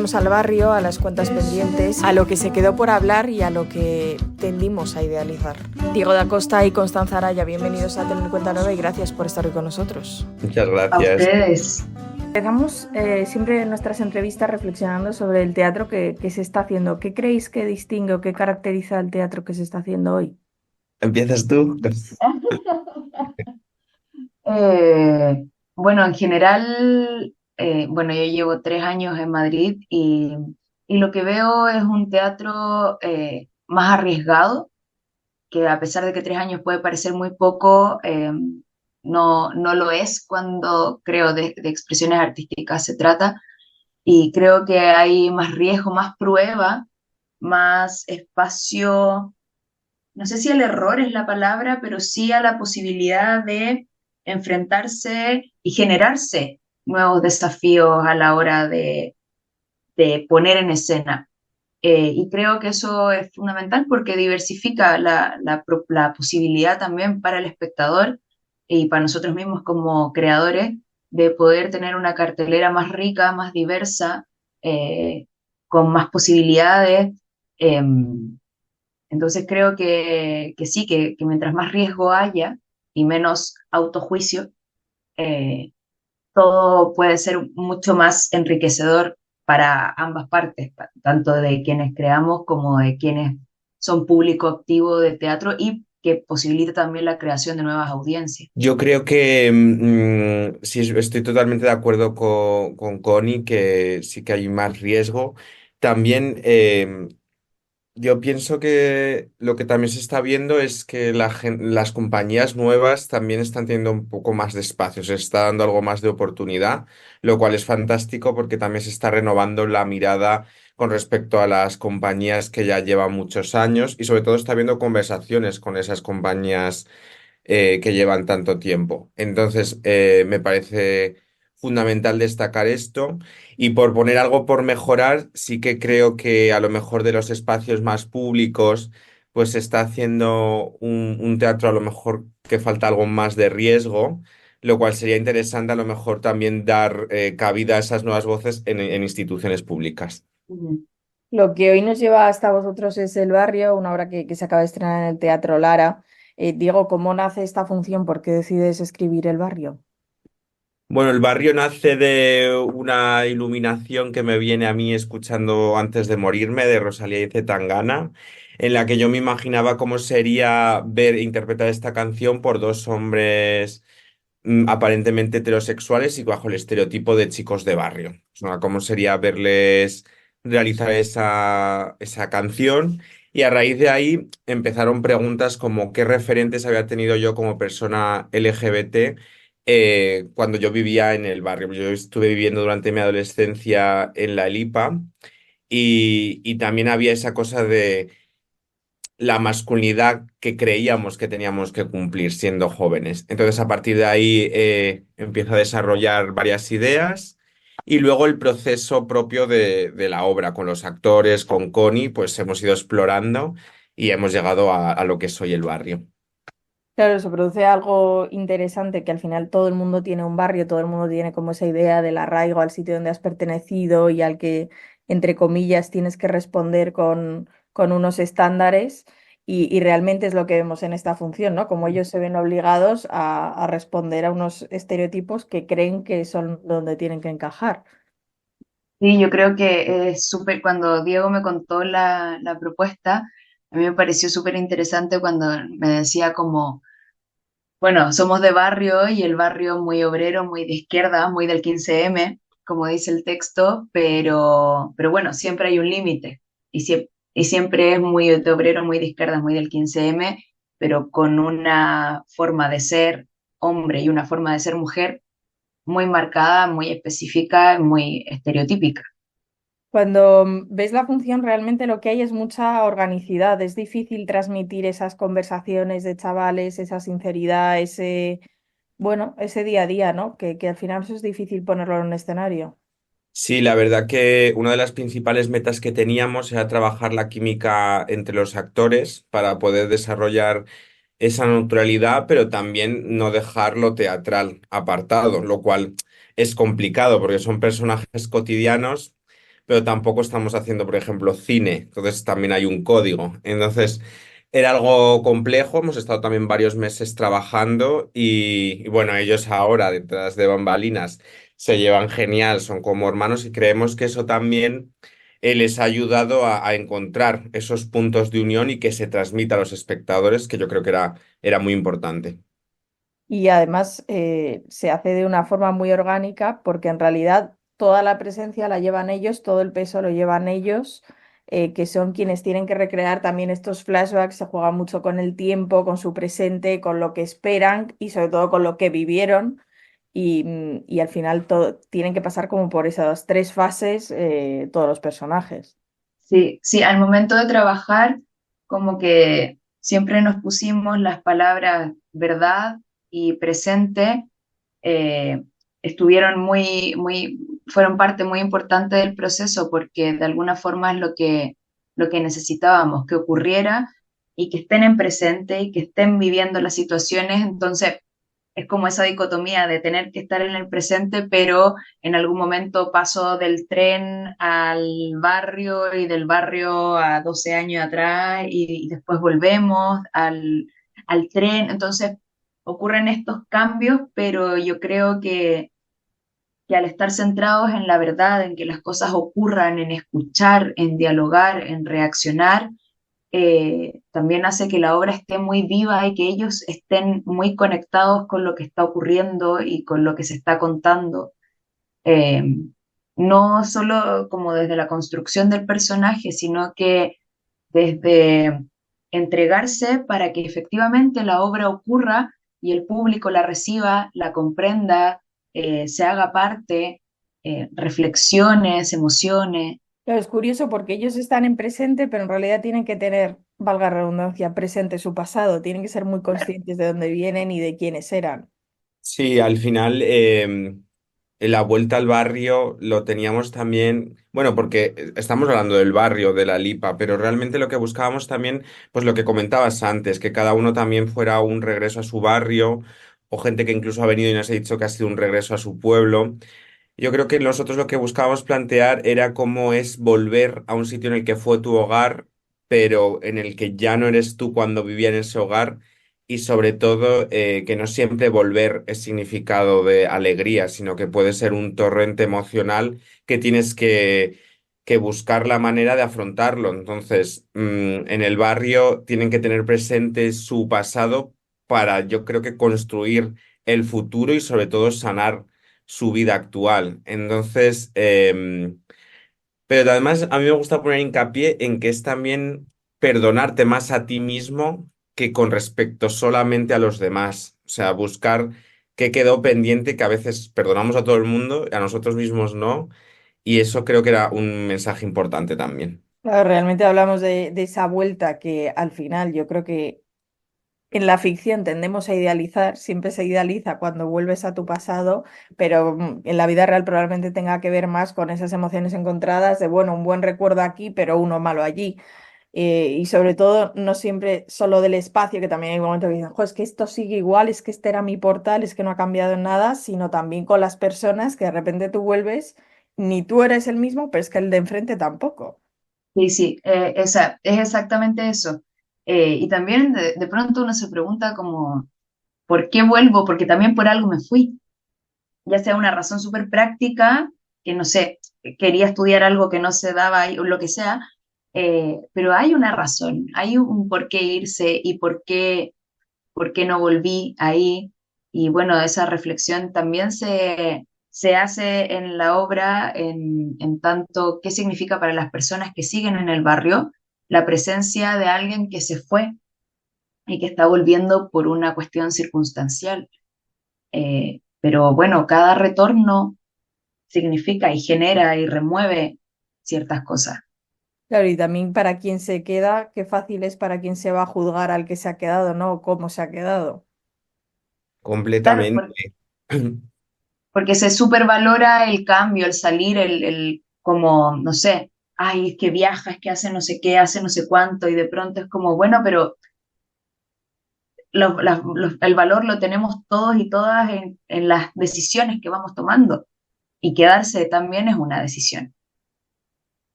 Volvemos al barrio, a las cuentas pendientes, a lo que se quedó por hablar y a lo que tendimos a idealizar. Diego da Costa y Constanza Araya, bienvenidos a Tener en Cuenta Nueva y gracias por estar hoy con nosotros. Muchas A gracias. ustedes. Empezamos siempre en nuestras entrevistas reflexionando sobre el teatro que se está haciendo. ¿Qué creéis que distingue o qué caracteriza el teatro que se está haciendo hoy? ¿Empiezas tú? Eh, bueno, en general, bueno, yo llevo 3 años en Madrid y lo que veo es un teatro más arriesgado, que a pesar de que 3 años puede parecer muy poco, no lo es cuando creo de expresiones artísticas se trata. Y creo que hay más riesgo, más prueba, más espacio. No sé si el error es la palabra, pero sí a la posibilidad de enfrentarse y generarse nuevos desafíos a la hora de poner en escena. Y creo que eso es fundamental porque diversifica la posibilidad también para el espectador y para nosotros mismos como creadores de poder tener una cartelera más rica, más diversa, con más posibilidades. Entonces creo que sí, que mientras más riesgo haya y menos autojuicio, eh, todo puede ser mucho más enriquecedor para ambas partes, tanto de quienes creamos como de quienes son público activo de teatro y que posibilita también la creación de nuevas audiencias. Yo creo que sí, estoy totalmente de acuerdo con Connie, que sí que hay más riesgo. También yo pienso que lo que también se está viendo es que las compañías nuevas también están teniendo un poco más de espacio, se está dando algo más de oportunidad, lo cual es fantástico porque también se está renovando la mirada con respecto a las compañías que ya llevan muchos años y sobre todo está habiendo conversaciones con esas compañías que llevan tanto tiempo. Entonces, me parece fundamental destacar esto. Y por poner algo por mejorar, sí que creo que a lo mejor de los espacios más públicos, pues se está haciendo un teatro a lo mejor que falta algo más de riesgo, lo cual sería interesante a lo mejor también dar cabida a esas nuevas voces en instituciones públicas. Ujú. Lo que hoy nos lleva hasta vosotros es El Barrio, una obra que se acaba de estrenar en el Teatro Lara. Diego, ¿cómo nace esta función? ¿Por qué decides escribir El Barrio? Bueno, el barrio nace de una iluminación que me viene a mí escuchando antes de morirme de Rosalía y Tangana, en la que yo me imaginaba cómo sería ver e interpretar esta canción por dos hombres aparentemente heterosexuales y bajo el estereotipo de chicos de barrio. O sea, cómo sería verles realizar esa canción. Y a raíz de ahí empezaron preguntas como qué referentes había tenido yo como persona LGBT cuando yo vivía en el barrio. Yo estuve viviendo durante mi adolescencia en la Elipa y también había esa cosa de la masculinidad que creíamos que teníamos que cumplir siendo jóvenes. Entonces, a partir de ahí empiezo a desarrollar varias ideas y luego el proceso propio de la obra con los actores, con Connie, pues hemos ido explorando y hemos llegado a lo que es hoy el barrio. Claro, se produce algo interesante que al final todo el mundo tiene un barrio, todo el mundo tiene como esa idea del arraigo al sitio donde has pertenecido y al que, entre comillas, tienes que responder con unos estándares y realmente es lo que vemos en esta función, ¿no? Como ellos se ven obligados a responder a unos estereotipos que creen que son donde tienen que encajar. Sí, yo creo que es súper, cuando Diego me contó la propuesta, a mí me pareció súper interesante cuando me decía como, bueno, somos de barrio y el barrio muy obrero, muy de izquierda, muy del 15M, como dice el texto, pero bueno, siempre hay un límite y siempre es muy de obrero, muy de izquierda, muy del 15M, pero con una forma de ser hombre y una forma de ser mujer muy marcada, muy específica, muy estereotípica. Cuando ves la función, realmente lo que hay es mucha organicidad. Es difícil transmitir esas conversaciones de chavales, esa sinceridad, bueno, ese día a día, ¿no? Que al final eso es difícil ponerlo en un escenario. Sí, la verdad que una de las principales metas que teníamos era trabajar la química entre los actores para poder desarrollar esa neutralidad, pero también no dejarlo teatral apartado, lo cual es complicado porque son personajes cotidianos, pero tampoco estamos haciendo, por ejemplo, cine, entonces también hay un código. Entonces, era algo complejo, hemos estado también varios meses trabajando y bueno, ellos ahora, detrás de bambalinas, se llevan genial, son como hermanos y creemos que eso también les ha ayudado a encontrar esos puntos de unión y que se transmita a los espectadores, que yo creo que era muy importante. Y además se hace de una forma muy orgánica porque en realidad toda la presencia la llevan ellos, todo el peso lo llevan ellos, que son quienes tienen que recrear también estos flashbacks, se juega mucho con el tiempo, con su presente, con lo que esperan y sobre todo con lo que vivieron. Y al final tienen que pasar como por esas tres fases todos los personajes. Sí, sí, al momento de trabajar, como que siempre nos pusimos las palabras verdad y presente, eh, estuvieron fueron parte muy importante del proceso porque de alguna forma es lo que necesitábamos que ocurriera y que estén en presente y que estén viviendo las situaciones. Entonces, es como esa dicotomía de tener que estar en el presente, pero en algún momento paso del tren al barrio y del barrio a 12 años atrás y después volvemos al tren. Entonces ocurren estos cambios, pero yo creo que al estar centrados en la verdad, en que las cosas ocurran, en escuchar, en dialogar, en reaccionar, también hace que la obra esté muy viva y que ellos estén muy conectados con lo que está ocurriendo y con lo que se está contando. Eh, no solo como desde la construcción del personaje, sino que desde entregarse para que efectivamente la obra ocurra y el público la reciba, la comprenda, se haga parte, reflexione, se emocione. Claro, es curioso porque ellos están en presente, pero en realidad tienen que tener, valga la redundancia, presente su pasado, tienen que ser muy conscientes de dónde vienen y de quiénes eran. Sí, al final, en la vuelta al barrio lo teníamos también, bueno, porque estamos hablando del barrio, de la Lipa, pero realmente lo que buscábamos también, pues lo que comentabas antes, que cada uno también fuera un regreso a su barrio, o gente que incluso ha venido y nos ha dicho que ha sido un regreso a su pueblo. Yo creo que nosotros lo que buscábamos plantear era cómo es volver a un sitio en el que fue tu hogar, pero en el que ya no eres tú cuando vivía en ese hogar y sobre todo que no siempre volver es significado de alegría, sino que puede ser un torrente emocional que tienes que buscar la manera de afrontarlo. Entonces, en el barrio tienen que tener presente su pasado para, yo creo que construir el futuro y sobre todo sanar su vida actual. Entonces, pero además a mí me gusta poner hincapié en que es también perdonarte más a ti mismo que con respecto solamente a los demás. O sea, buscar qué quedó pendiente, que a veces perdonamos a todo el mundo, a nosotros mismos no. Y eso creo que era un mensaje importante también. Claro, realmente hablamos de esa vuelta que al final yo creo que en la ficción tendemos a idealizar, siempre se idealiza cuando vuelves a tu pasado, pero en la vida real probablemente tenga que ver más con esas emociones encontradas de, bueno, un buen recuerdo aquí, pero uno malo allí. Y sobre todo, no siempre solo del espacio, que también hay momentos que dicen, "Jo, es que esto sigue igual, es que este era mi portal, es que no ha cambiado en nada", sino también con las personas que de repente tú vuelves, ni tú eres el mismo, pero es que el de enfrente tampoco. Sí, sí, es exactamente eso. Y también de pronto uno se pregunta como, ¿por qué vuelvo? Porque también por algo me fui, ya sea una razón súper práctica, que no sé, quería estudiar algo que no se daba ahí, o lo que sea, pero hay una razón, hay un por qué irse y por qué no volví ahí. Y bueno, esa reflexión también se hace en la obra en tanto qué significa para las personas que siguen en el barrio la presencia de alguien que se fue y que está volviendo por una cuestión circunstancial. Pero bueno, cada retorno significa y genera y remueve ciertas cosas. Claro, y también para quien se queda, qué fácil es para quien se va a juzgar al que se ha quedado, ¿no? O cómo se ha quedado. Claro, Completamente. porque se supervalora el cambio, el salir, el como, no sé, ay, es que viaja, es que hace no sé qué, hace no sé cuánto, y de pronto es como, bueno, pero el valor lo tenemos todos y todas en las decisiones que vamos tomando, y quedarse también es una decisión.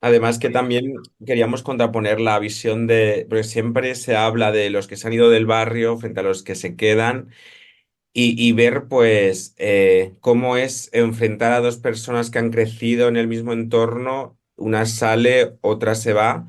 Además que también queríamos contraponer la visión de, porque siempre se habla de los que se han ido del barrio frente a los que se quedan. Y ver, pues, cómo es enfrentar a dos personas que han crecido en el mismo entorno, una sale, otra se va,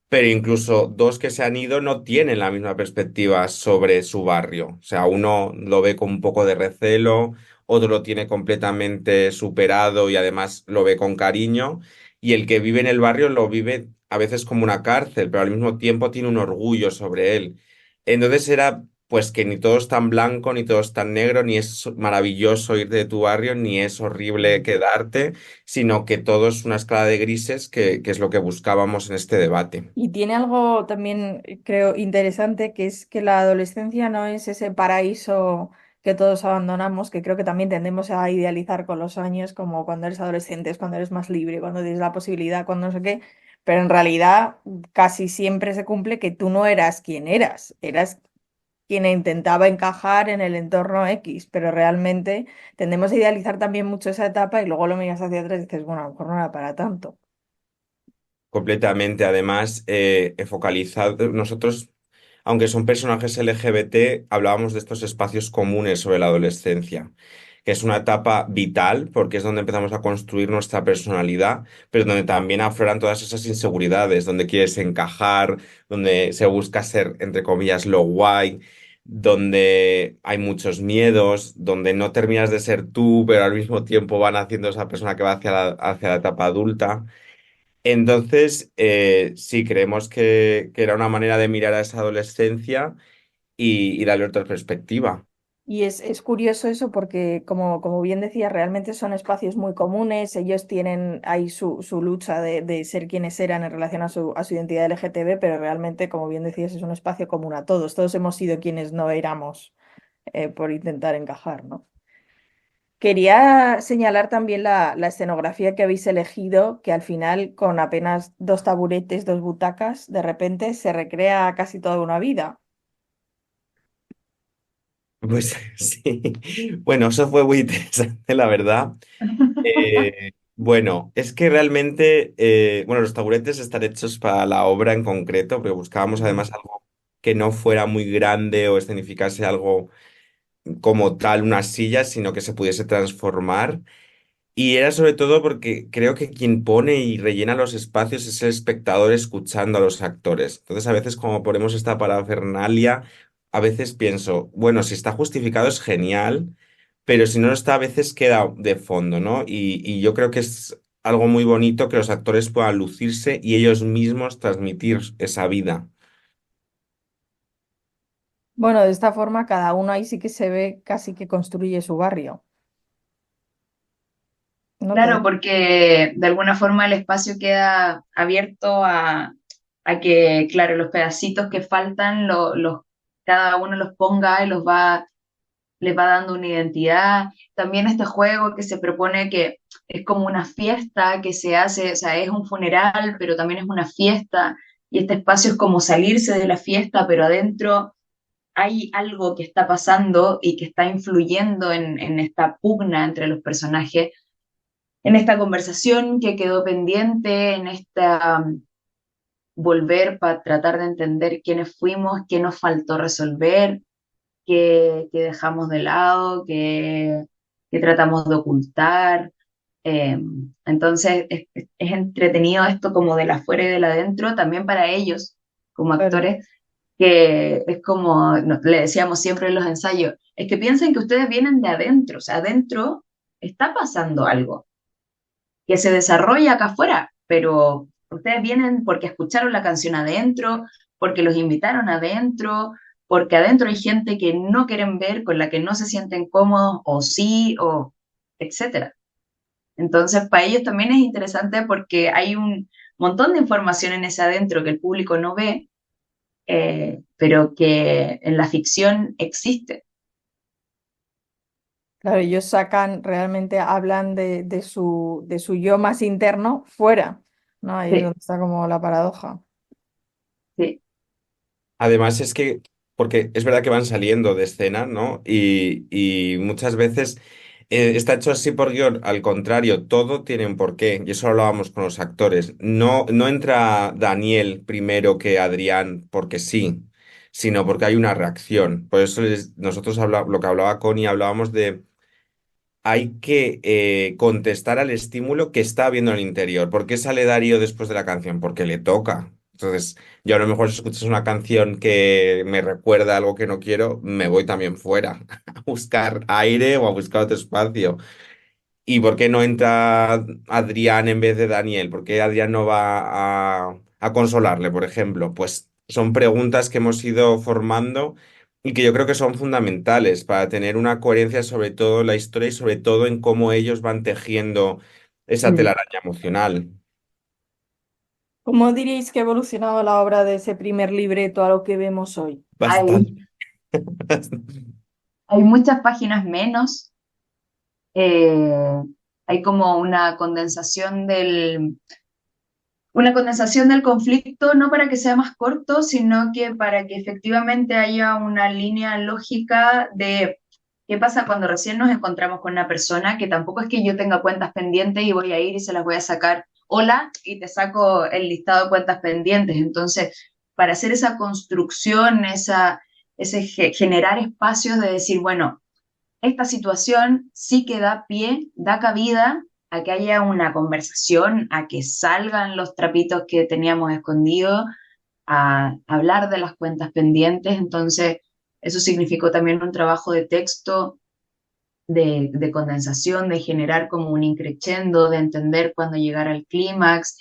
pero incluso dos que se han ido no tienen la misma perspectiva sobre su barrio. O sea, uno lo ve con un poco de recelo, otro lo tiene completamente superado y además lo ve con cariño, y el que vive en el barrio lo vive a veces como una cárcel, pero al mismo tiempo tiene un orgullo sobre él. Entonces era pues que ni todo es tan blanco, ni todo es tan negro, ni es maravilloso ir de tu barrio, ni es horrible quedarte, sino que todo es una escala de grises que es lo que buscábamos en este debate. Y tiene algo también, creo, interesante, que es que la adolescencia no es ese paraíso que todos abandonamos, que creo que también tendemos a idealizar con los años, como cuando eres adolescente, es cuando eres más libre, cuando tienes la posibilidad, cuando no sé qué, pero en realidad casi siempre se cumple que tú no eras quien eras, eras quien intentaba encajar en el entorno X, pero realmente tendemos a idealizar también mucho esa etapa y luego lo miras hacia atrás y dices, bueno, a lo mejor no era para tanto. Completamente, además, he focalizado, nosotros, aunque son personajes LGBT, hablábamos de estos espacios comunes sobre la adolescencia, que es una etapa vital porque es donde empezamos a construir nuestra personalidad, pero donde también afloran todas esas inseguridades, donde quieres encajar, donde se busca ser, entre comillas, lo guay, donde hay muchos miedos, donde no terminas de ser tú, pero al mismo tiempo van haciendo esa persona que va hacia la etapa adulta. Entonces, sí, creemos que era una manera de mirar a esa adolescencia y darle otra perspectiva. Y es curioso eso porque, como bien decía, realmente son espacios muy comunes. Ellos tienen ahí su lucha de ser quienes eran en relación a su identidad LGTB, pero realmente, como bien decías, es un espacio común a todos. Todos hemos sido quienes no éramos por intentar encajar, ¿no? Quería señalar también la escenografía que habéis elegido, que al final, con apenas dos taburetes, dos butacas, de repente se recrea casi toda una vida. Pues sí, bueno, eso fue muy interesante, la verdad. Bueno, es que realmente, bueno, los taburetes están hechos para la obra en concreto, pero buscábamos además algo que no fuera muy grande o escenificase algo como tal, una silla, sino que se pudiese transformar. Y era sobre todo porque creo que quien pone y rellena los espacios es el espectador escuchando a los actores. Entonces, a veces, como ponemos esta parafernalia, a veces pienso, bueno, si está justificado es genial, pero si no lo está, a veces queda de fondo, ¿no? Y yo creo que es algo muy bonito que los actores puedan lucirse y ellos mismos transmitir esa vida. Bueno, de esta forma cada uno ahí sí que se ve casi que construye su barrio, ¿no? Claro, porque de alguna forma el espacio queda abierto a que, claro, los pedacitos que faltan, cada uno los ponga y les va dando una identidad. También este juego que se propone que es como una fiesta que se hace, o sea, es un funeral, pero también es una fiesta, y este espacio es como salirse de la fiesta, pero adentro hay algo que está pasando y que está influyendo en esta pugna entre los personajes, en esta conversación que quedó pendiente, en esta volver para tratar de entender quiénes fuimos, qué nos faltó resolver, qué dejamos de lado, qué tratamos de ocultar. Eh, entonces es entretenido esto como del afuera y del adentro, también para ellos como Claro. actores, que es como le decíamos siempre en los ensayos, es que piensen que ustedes vienen de adentro, o sea, adentro está pasando algo que se desarrolla acá afuera, pero ustedes vienen porque escucharon la canción adentro, porque los invitaron adentro, porque adentro hay gente que no quieren ver, con la que no se sienten cómodos, o sí, o etcétera. Entonces, para ellos también es interesante porque hay un montón de información en ese adentro que el público no ve, pero que en la ficción existe. Claro, ellos sacan, realmente hablan de su yo más interno fuera, ¿no? Ahí es Sí, donde está como la paradoja. sí, Además es que, porque es verdad que van saliendo de escena, ¿no? Y muchas veces Está hecho así por guión, al contrario, todo tiene un porqué, y eso hablábamos con los actores. No, no entra Daniel primero que Adrián porque sí, sino porque hay una reacción. Por eso nosotros lo que hablaba Connie, hablábamos de hay que contestar al estímulo que está habiendo en el interior. ¿Por qué sale Darío después de la canción? Porque le toca. Entonces, yo a lo mejor si escuchas una canción que me recuerda algo que no quiero, me voy también fuera a buscar aire o a buscar otro espacio. ¿Y por qué no entra Adrián en vez de Daniel? ¿Por qué Adrián no va a consolarle, por ejemplo? Pues son preguntas que hemos ido formando y que yo creo que son fundamentales para tener una coherencia sobre todo en la historia y sobre todo en cómo ellos van tejiendo esa Mm. telaraña emocional. ¿Cómo diríais que ha evolucionado la obra de ese primer libreto a lo que vemos hoy? Bastante. Hay, hay muchas páginas menos, eh, hay como una condensación del conflicto, no para que sea más corto, sino que para que efectivamente haya una línea lógica de qué pasa cuando recién nos encontramos con una persona, que tampoco es que yo tenga cuentas pendientes y voy a ir y se las voy a sacar, hola, y te saco el listado de cuentas pendientes. Entonces, para hacer esa construcción, generar espacios de decir, bueno, esta situación sí que da pie, da cabida a que haya una conversación, a que salgan los trapitos que teníamos escondidos, a hablar de las cuentas pendientes. Entonces, eso significó también un trabajo de texto, de condensación, de generar como un increchendo, de entender cuándo llegar al clímax,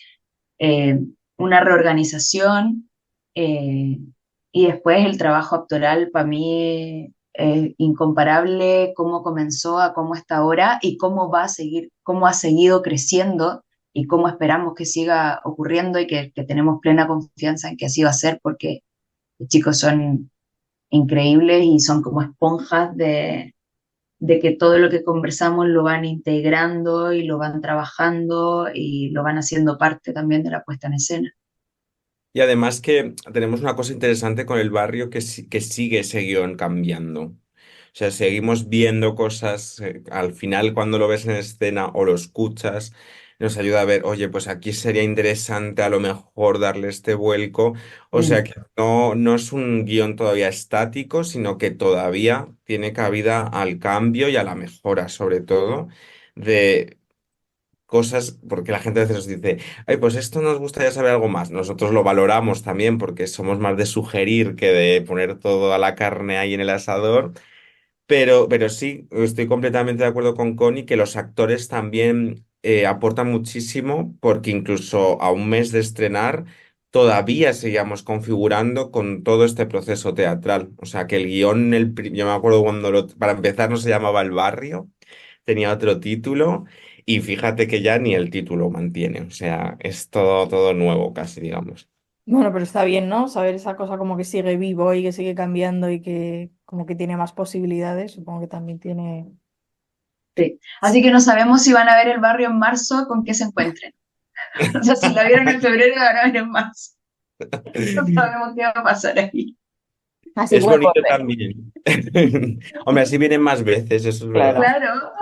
eh, una reorganización, eh, y después el trabajo actoral para mí es incomparable cómo comenzó a cómo está ahora y cómo va a seguir, cómo ha seguido creciendo y cómo esperamos que siga ocurriendo y que tenemos plena confianza en que así va a ser porque los chicos son increíbles y son como esponjas de que todo lo que conversamos lo van integrando y lo van trabajando y lo van haciendo parte también de la puesta en escena. Y además que tenemos una cosa interesante con el barrio que, que sigue ese guión cambiando. O sea, seguimos viendo cosas, al final cuando lo ves en escena o lo escuchas, nos ayuda a ver, oye, pues aquí sería interesante a lo mejor darle este vuelco. O sea Mm. que no, no es un guión todavía estático, sino que todavía tiene cabida al cambio y a la mejora, sobre todo, de cosas, porque la gente a veces nos dice, ay, pues esto nos gustaría saber algo más. Nosotros lo valoramos también porque somos más de sugerir que de poner todo a la carne ahí en el asador. Pero sí, estoy completamente de acuerdo con Connie que los actores también aportan muchísimo porque incluso a un mes de estrenar todavía seguíamos configurando con todo este proceso teatral. O sea, que el guión, yo me acuerdo cuando para empezar no se llamaba El Barrio, tenía otro título y fíjate que ya ni el título mantiene. O sea, es todo, todo nuevo casi, digamos. Bueno, pero está bien, ¿no? Saber esa cosa como que sigue vivo y que sigue cambiando y que como que tiene más posibilidades, supongo que también tiene... Sí. Así que no sabemos si van a ver el barrio en marzo, con qué se encuentren. O sea, si la vieron en febrero, la van a ver en marzo. No sabemos qué va a pasar ahí. Así Es puede bonito volver. también. Hombre, así vienen más veces, eso es verdad. Claro, Claro.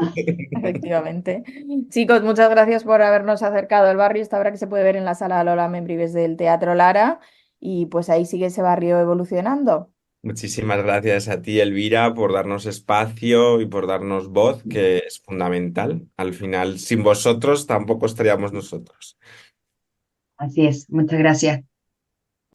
efectivamente. Chicos, muchas gracias por habernos acercado al barrio. Esta obra que se puede ver en la sala Lola Membrives del Teatro Lara y pues ahí sigue ese barrio evolucionando. Muchísimas gracias a ti, Elvira, por darnos espacio y por darnos voz, que es fundamental. Al final, sin vosotros tampoco estaríamos nosotros. Así es. Muchas gracias.